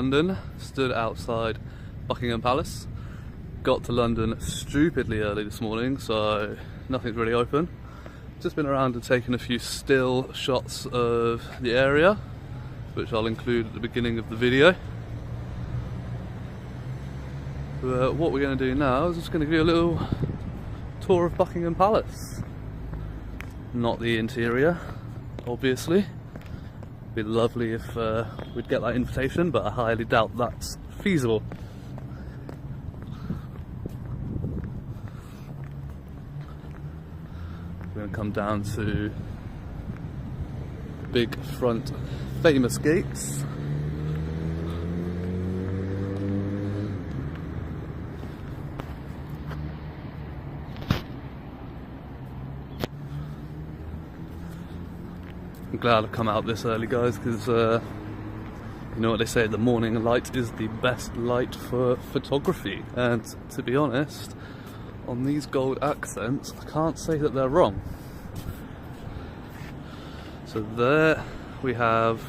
London, stood outside Buckingham Palace. Got to London stupidly early this morning, so nothing's really open. Just been around and taken a few still shots of the area, which I'll include at the beginning of the video. But what we're going to do now is just going to give you a little tour of Buckingham Palace. Not the interior, obviously. It'd be lovely if we'd get that invitation, but I highly doubt that's feasible. We're going to come down to the big front famous gates. I'm glad I've come out this early, guys, because you know what they say, the morning light is the best light for photography, and to be honest, on these gold accents I can't say that they're wrong. So there we have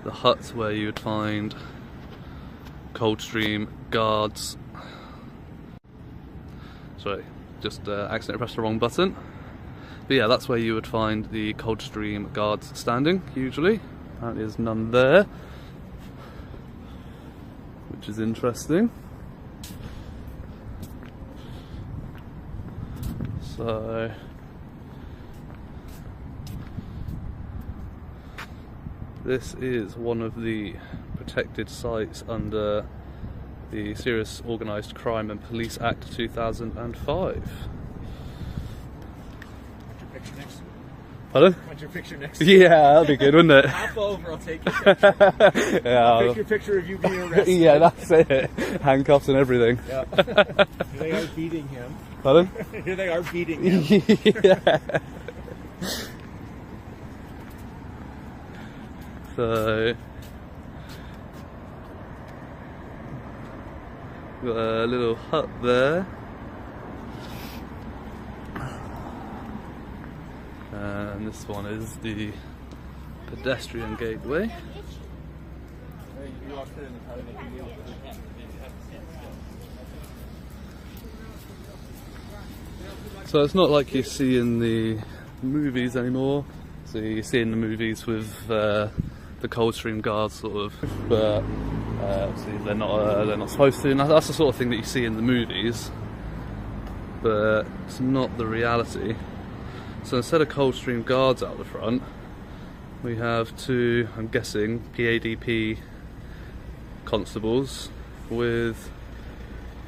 the hut where you would find Coldstream guards. Sorry, just accidentally pressed the wrong button. But yeah, that's where you would find the Coldstream guards standing, usually. Apparently there's none there, which is interesting. So this is one of the protected sites under the Serious Organised Crime and Police Act 2005. Pardon? Want your picture next to Yeah, that'd be good, wouldn't it? Hop over, I'll take your picture. Yeah, I'll take your picture of you being arrested. Yeah, that's it. Handcuffs and everything. Yeah. Here they are beating him. Pardon? Here they are beating him. Yeah. So, got a little hut there. And this one is the pedestrian gateway. So it's not like you see in the movies anymore. So you see in the movies with the Coldstream guards, sort of, but obviously they're not supposed to. And that's the sort of thing that you see in the movies, but it's not the reality. So instead of Coldstream guards out the front, we have two, I'm guessing, PADP constables with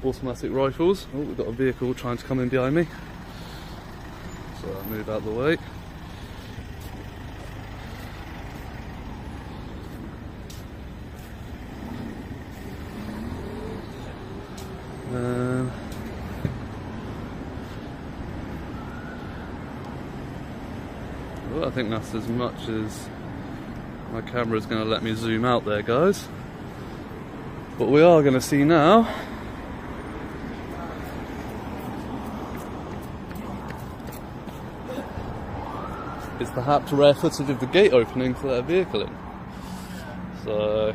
automatic rifles. Oh, we've got a vehicle trying to come in behind me, so I'll move out the way. Well, I think that's as much as my camera is going to let me zoom out there, guys. What we are going to see now is perhaps rare footage of the gate opening for that vehicle in. So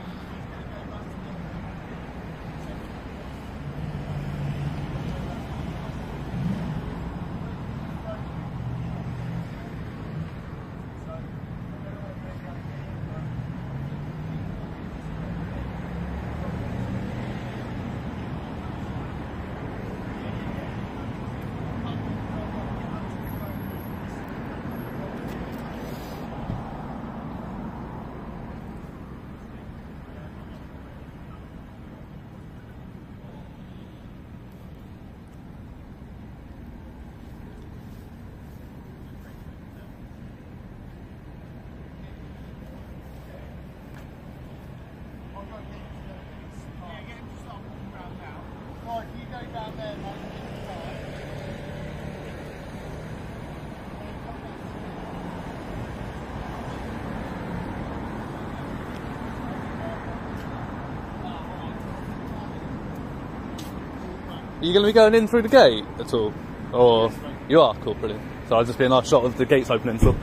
are you going to be going in through the gate at all? Or you are? Cool, brilliant. So I'll just be a nice shot of the gates opening. So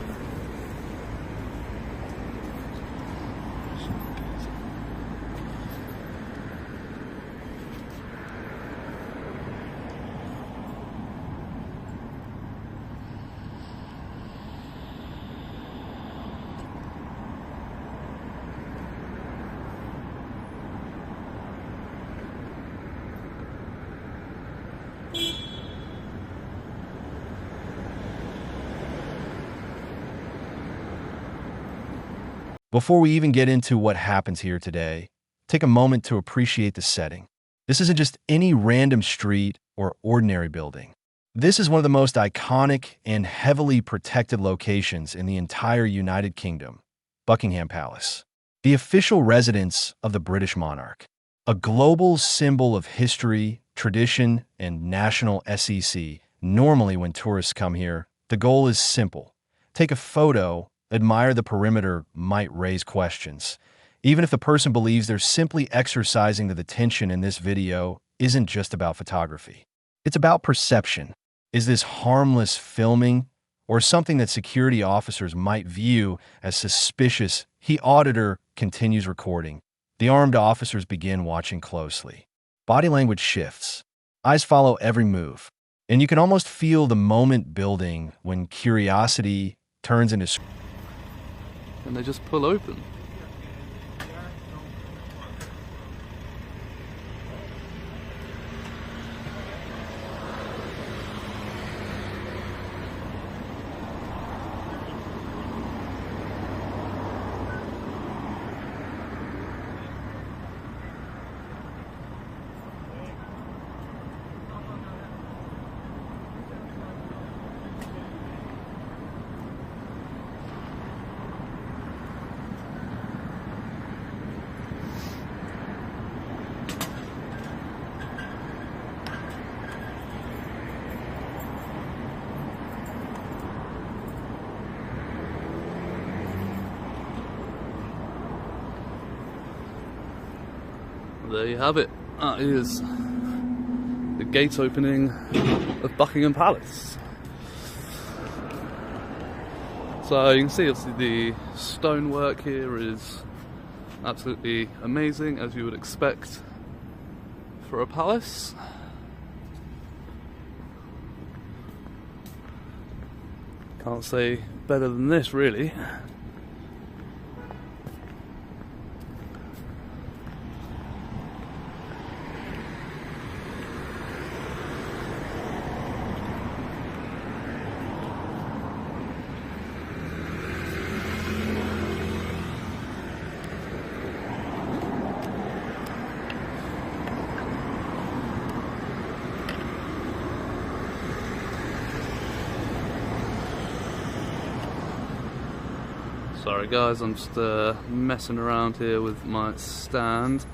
Before we even get into what happens here today, take a moment to appreciate the setting. This isn't just any random street or ordinary building. This is one of the most iconic and heavily protected locations in the entire United Kingdom, Buckingham Palace, the official residence of the British monarch. A global symbol of history, tradition, and national SEC. Normally when tourists come here, the goal is simple. Take a photo, admire the perimeter might raise questions. Even if the person believes they're simply exercising the tension in this video isn't just about photography. It's about perception. Is this harmless filming or something that security officers might view as suspicious? The auditor continues recording. The armed officers begin watching closely. Body language shifts. Eyes follow every move. And you can almost feel the moment building when curiosity turns into... And they just pull open. There you have it. That is the gate opening of Buckingham Palace. So you can see obviously the stonework here is absolutely amazing, as you would expect for a palace. Can't say better than this, really. Sorry guys, I'm just messing around here with my stand.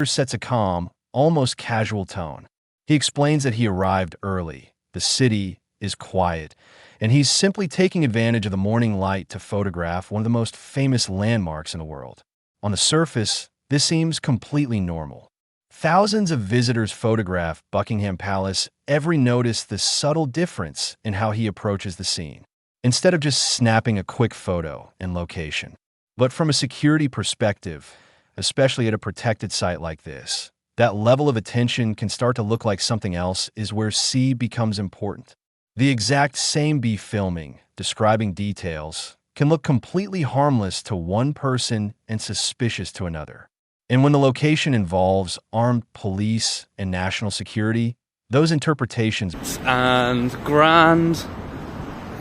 Sets a calm, almost casual tone. He explains that he arrived early. The city is quiet, and he's simply taking advantage of the morning light to photograph one of the most famous landmarks in the world. On the surface, this seems completely normal. Thousands of visitors photograph Buckingham Palace. Every notice the subtle difference in how he approaches the scene, instead of just snapping a quick photo and location. But from a security perspective, especially at a protected site like this, that level of attention can start to look like something else. Is where C becomes important. The exact same B filming, describing details, can look completely harmless to one person and suspicious to another. And when the location involves armed police and national security, those interpretations... And grand,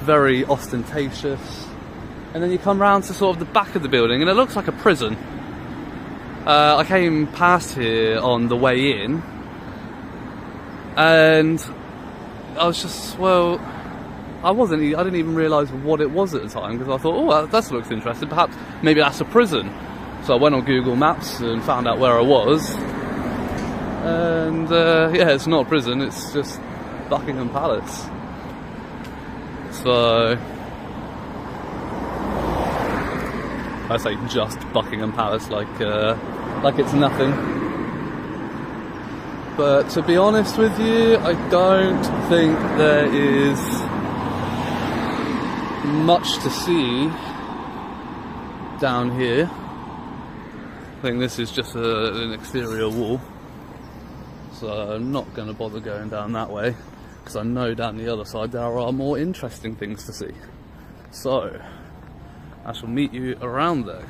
very ostentatious. And then you come round to sort of the back of the building and it looks like a prison. I came past here on the way in and I was just, well, I didn't even realise what it was at the time, because I thought, oh, that looks interesting, perhaps maybe that's a prison. So I went on Google Maps and found out where I was, and yeah, it's not a prison, it's just Buckingham Palace. So I say just Buckingham Palace like it's nothing. But to be honest with you, I don't think there is much to see down here. I think this is just an exterior wall, so I'm not going to bother going down that way, because I know down the other side there are more interesting things to see. So I shall meet you around there.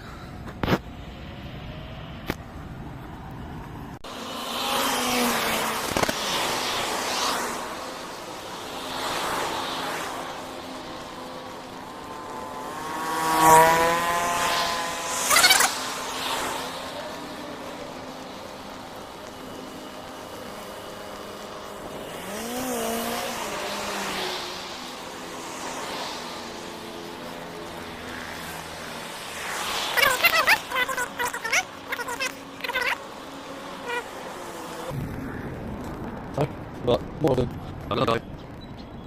more of I'm gonna go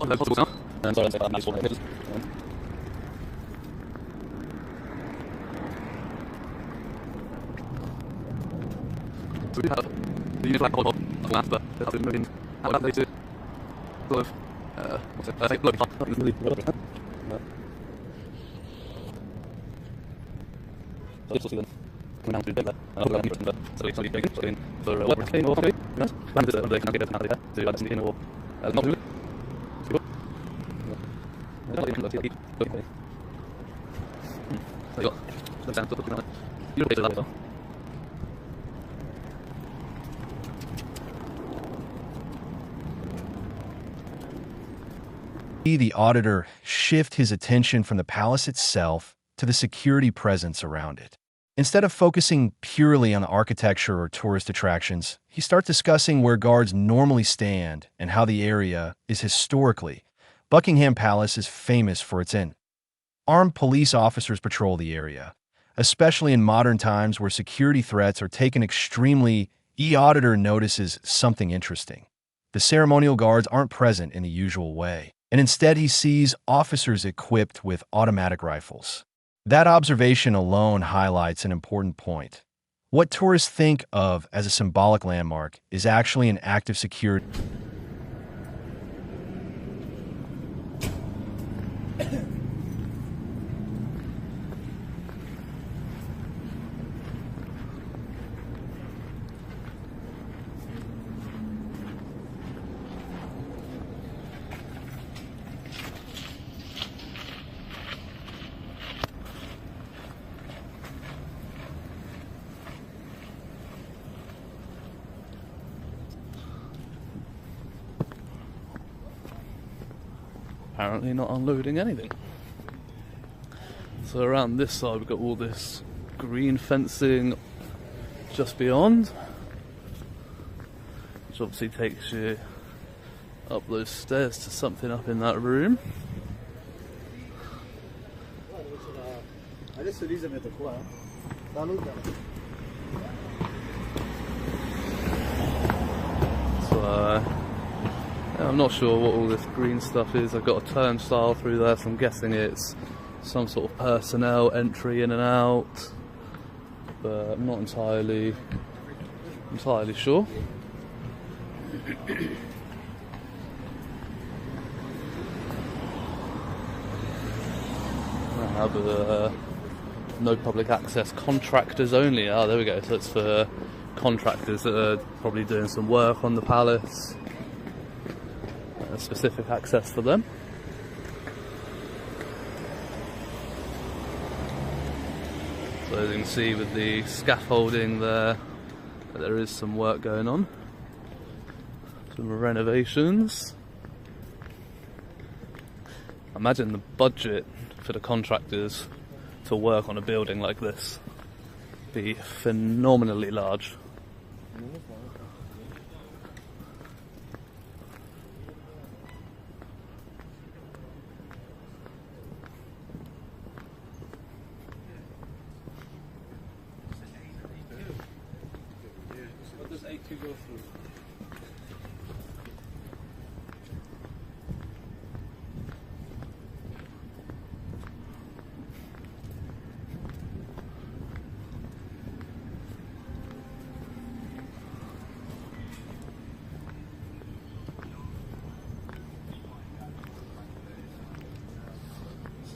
on the hospitals now. And sorry, I'm saying that nice images. So we have the unit flag of land, but it has been moving out of that to sort of, what's it, say, bloody fun. It's really rubbish. So this will see them coming down to bed there. And I'll go down and but so it's only taken, so in for what we're taking or something, who knows? Plan is that they can get it out of there to either sneak in or not do it. See what? I don't think that's keep looking. So you got the sound looking at it. You're okay to that as well. The auditor shift his attention from the palace itself to the security presence around it. Instead of focusing purely on the architecture or tourist attractions, he starts discussing where guards normally stand and how the area is historically. Buckingham Palace is famous for its inn. Armed police officers patrol the area, especially in modern times where security threats are taken extremely. The auditor notices something interesting. The ceremonial guards aren't present in the usual way, and instead he sees officers equipped with automatic rifles. That observation alone highlights an important point. What tourists think of as a symbolic landmark is actually an active security. Apparently not unloading anything. So around this side we've got all this green fencing just beyond, which obviously takes you up those stairs to something up in that room. So I'm not sure what all this green stuff is. I've got a turnstile through there, so I'm guessing it's some sort of personnel entry in and out, but I'm not entirely sure. I have no public access, contractors only. Oh, there we go. So it's for contractors that are probably doing some work on the palace. Specific access for them. So as you can see with the scaffolding there is some work going on. Some renovations. Imagine the budget for the contractors to work on a building like this. Be phenomenally large. Go through.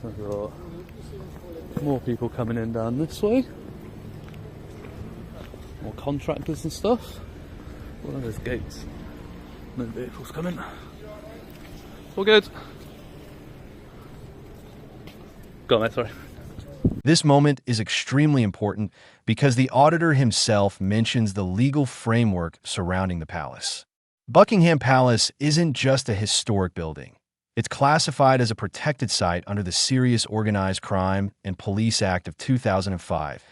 So I've got more people coming in down this way. More contractors and stuff. Well, there's gates. No vehicles coming. All good. Go on, mate, sorry. This moment is extremely important because the auditor himself mentions the legal framework surrounding the palace. Buckingham Palace isn't just a historic building. It's classified as a protected site under the Serious Organized Crime and Police Act of 2005.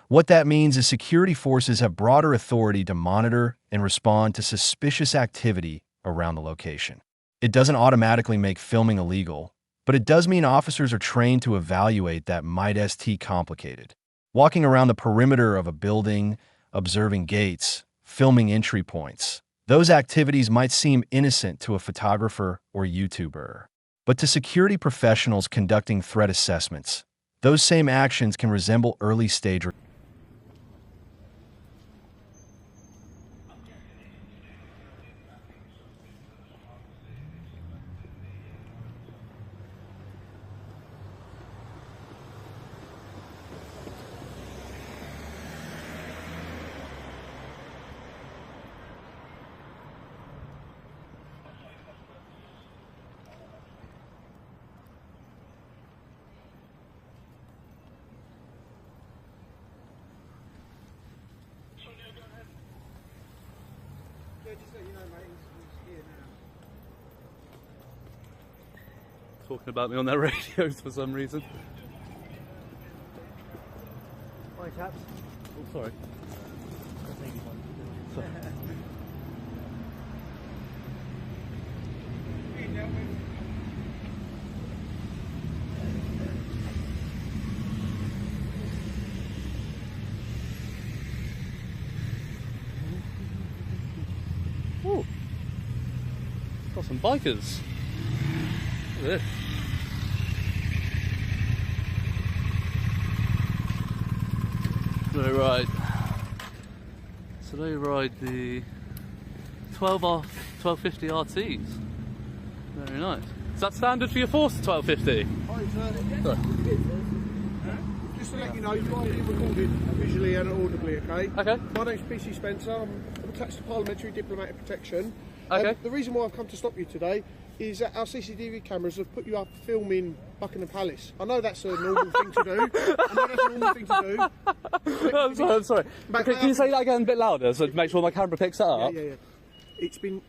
What that means is security forces have broader authority to monitor and respond to suspicious activity around the location. It doesn't automatically make filming illegal, but it does mean officers are trained to evaluate that might be complicated. Walking around the perimeter of a building, observing gates, filming entry points, Those activities might seem innocent to a photographer or YouTuber, but to security professionals conducting threat assessments, those same actions can resemble early-stage. Talking about me on their radios for some reason. Hi, chaps. Oh, sorry. Ooh. Got some bikers. Look at this. So they ride the 1250 RTs. Very nice. Is that standard for your Force 1250? Hi, sir. Sorry. Just to let you know, you are being recorded visually and audibly, okay? Okay. My name's PC Spencer. I'm attached to Parliamentary Diplomatic Protection. Okay. The reason why I've come to stop you today is that our CCTV cameras have put you up filming Buckingham Palace. I know that's a normal thing to do. I know that's a normal thing to do. I'm sorry. Okay, can you say that again a bit louder so to make sure my camera picks it up? Yeah.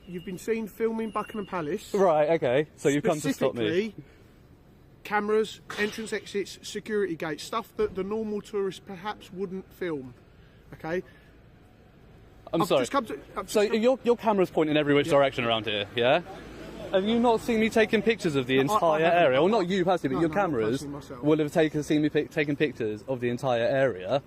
You've been seen filming Buckingham Palace. Right, okay. So you've come to stop me. Specifically, cameras, entrance exits, security gates, stuff that the normal tourist perhaps wouldn't film. Okay? I'm sorry. So your camera's pointing every which direction around here, yeah? Have you not seen me taking pictures of the entire area? Well, not you personally, but your cameras will have seen me taking pictures of the entire area.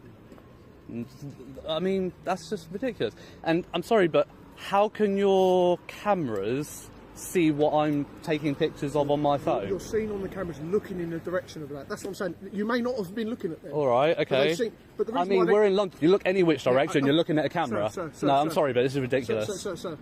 I mean, that's just ridiculous. And I'm sorry, but how can your cameras see what I'm taking pictures of on my phone? You're seen on the cameras looking in the direction of that. That's what I'm saying. You may not have been looking at them. All right, okay. I mean, we're in London. You look any which direction, you're looking at a camera. Sir, I'm sorry, but this is ridiculous. Sir,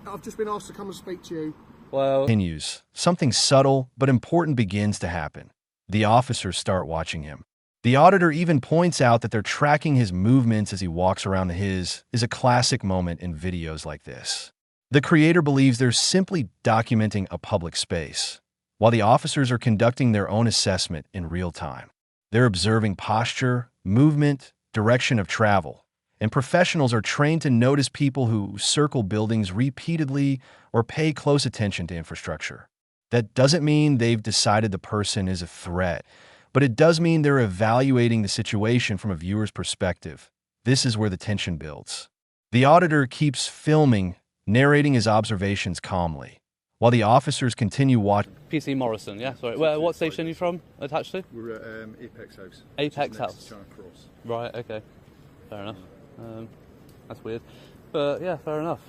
I've just been asked to come and speak to you. Well, Continues. Something subtle but important begins to happen. The officers start watching him. The auditor even points out that they're tracking his movements as he walks around his is a classic moment in videos like this. The creator believes they're simply documenting a public space, while the officers are conducting their own assessment in real time. They're observing posture, movement, direction of travel, and professionals are trained to notice people who circle buildings repeatedly or pay close attention to infrastructure. That doesn't mean they've decided the person is a threat, but it does mean they're evaluating the situation from a viewer's perspective. This is where the tension builds. The auditor keeps filming, narrating his observations calmly, while the officers continue watching. PC Morrison, yeah, sorry. What station are you from, attached to? We're at Apex House. Apex House. Charing Cross. Right, okay. Fair enough. That's weird. But yeah, fair enough.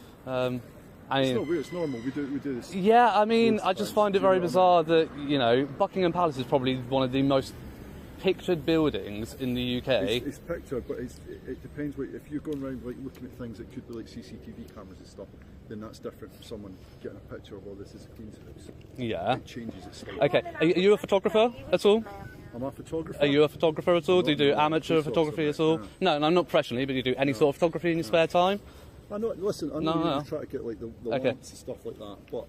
It's not weird, it's normal. We do this. Yeah, I mean, I just find it very bizarre that, you know, Buckingham Palace is probably one of the most pictured buildings in the UK. It's pictured, but it depends. If you're going around like looking at things that could be like CCTV cameras and stuff, then that's different from someone getting a picture of, this is a Queen's house. Yeah. It changes it slightly. Okay, are you a photographer at all? I'm a photographer. Are you a photographer at all? Do you do amateur photography at all? No, not professionally, but you do any sort of photography in your spare time? I know. Listen, I know you try to get like the lamps and stuff like that, but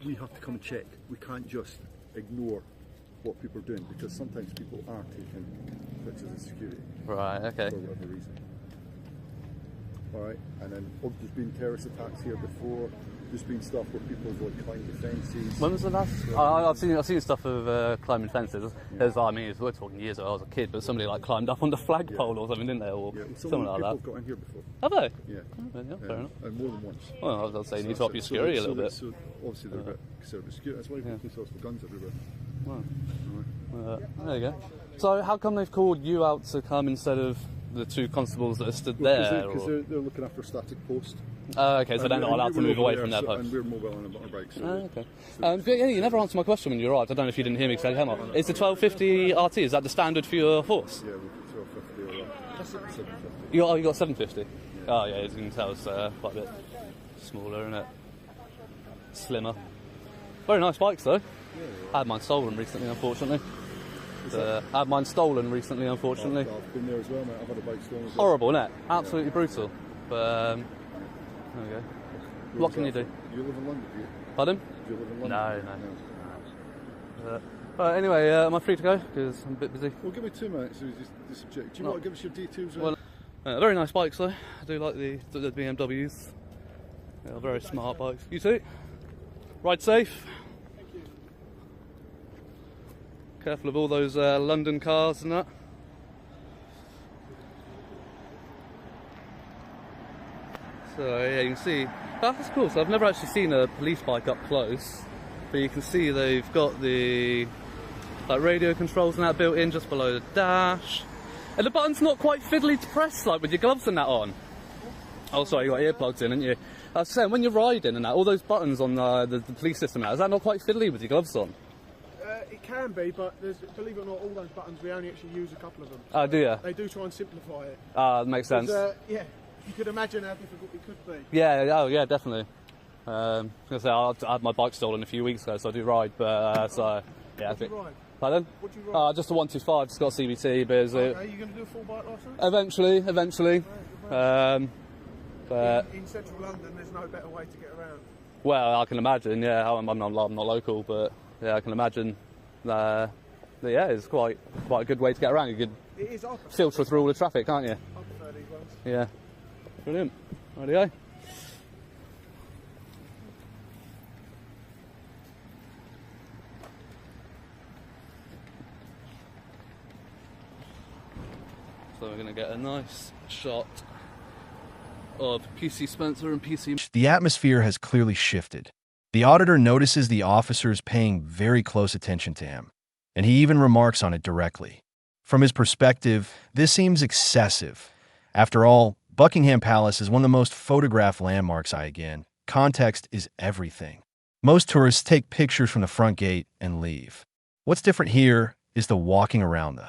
we have to come and check. We can't just ignore what people are doing because sometimes people are taking pictures of security. Right. Okay. For whatever reason. All right, and then there's been terrorist attacks here before. There's been stuff where people have like climbed the fences. When was the last? I've seen stuff of climbing fences. There's, I mean, we're talking years ago. I was a kid, but somebody like climbed up on the flagpole or something, didn't they? Or something like that. People have got in here before. Have they? Yeah. Fair enough. And more than once. Well, I was saying you need to up your security a little bit. So obviously they're a bit conservative security. That's why we police officers with guns everywhere. Wow. There you go. So how come they've called you out to come instead of the two constables that are stood Because there? they're looking after a static post. Okay, so they're not allowed to move away from their post. And we're mobile on a motorbike. So Okay. But yeah, you never answered my question when you arrived. I don't know if you didn't hear me say, hang on. Is the 1250 RT, is that the standard for your horse? yeah, we put 1250 or that's 750. You got 750? Yeah. Oh yeah, as you can tell, it's quite a bit smaller, isn't it? Slimmer. Very nice bikes though. I had mine stolen recently, unfortunately. I had mine stolen recently, unfortunately. I've been there as well, mate. I've had a bike stolen as well. Horrible, isn't it? Absolutely brutal. But there we go. What can you do? You live in London, do you? Pardon? Do you live in London? No. Anyway, am I free to go? Because I'm a bit busy. Well, give me 2 minutes. So just check. Do you want to give us your details? Well, very nice bikes though. I do like the BMWs. Yeah, very smart bikes. You too? Ride safe. Careful of all those London cars and that. So yeah, you can see, that's cool. So I've never actually seen a police bike up close, but you can see they've got the radio controls and that built in just below the dash, and the button's not quite fiddly to press like with your gloves and that on. Oh sorry, you got earplugs in, haven't you? I was saying, when you're riding and that, all those buttons on the police system now, is that not quite fiddly with your gloves on? It can be, but believe it or not, all those buttons, we only actually use a couple of them. Oh, do you? They do try and simplify it. That makes sense. Yeah, you could imagine how difficult it could be. Yeah, oh yeah, definitely. I was gonna say, I had my bike stolen a few weeks ago, so I do ride, but so yeah. What do you ride? Pardon? What do you ride? Just a 125, just got a CVT, but Okay, are you going to do a full bike licence? Eventually. But in central London, there's no better way to get around. well, I can imagine. Yeah, I'm not local, but yeah, I can imagine. Yeah, it's quite a good way to get around. You could It is. filter through all the traffic, can't you? I prefer these ones. Yeah. Brilliant. Rightio. So we're going to get a nice shot of PC Spencer and PC... The atmosphere has clearly shifted. The auditor notices the officers paying very close attention to him, and he even remarks on it directly. From his perspective, this seems excessive. After all, Buckingham Palace is one of the most photographed landmarks. Again, context is everything. Most tourists take pictures from the front gate and leave. What's different here is the walking around the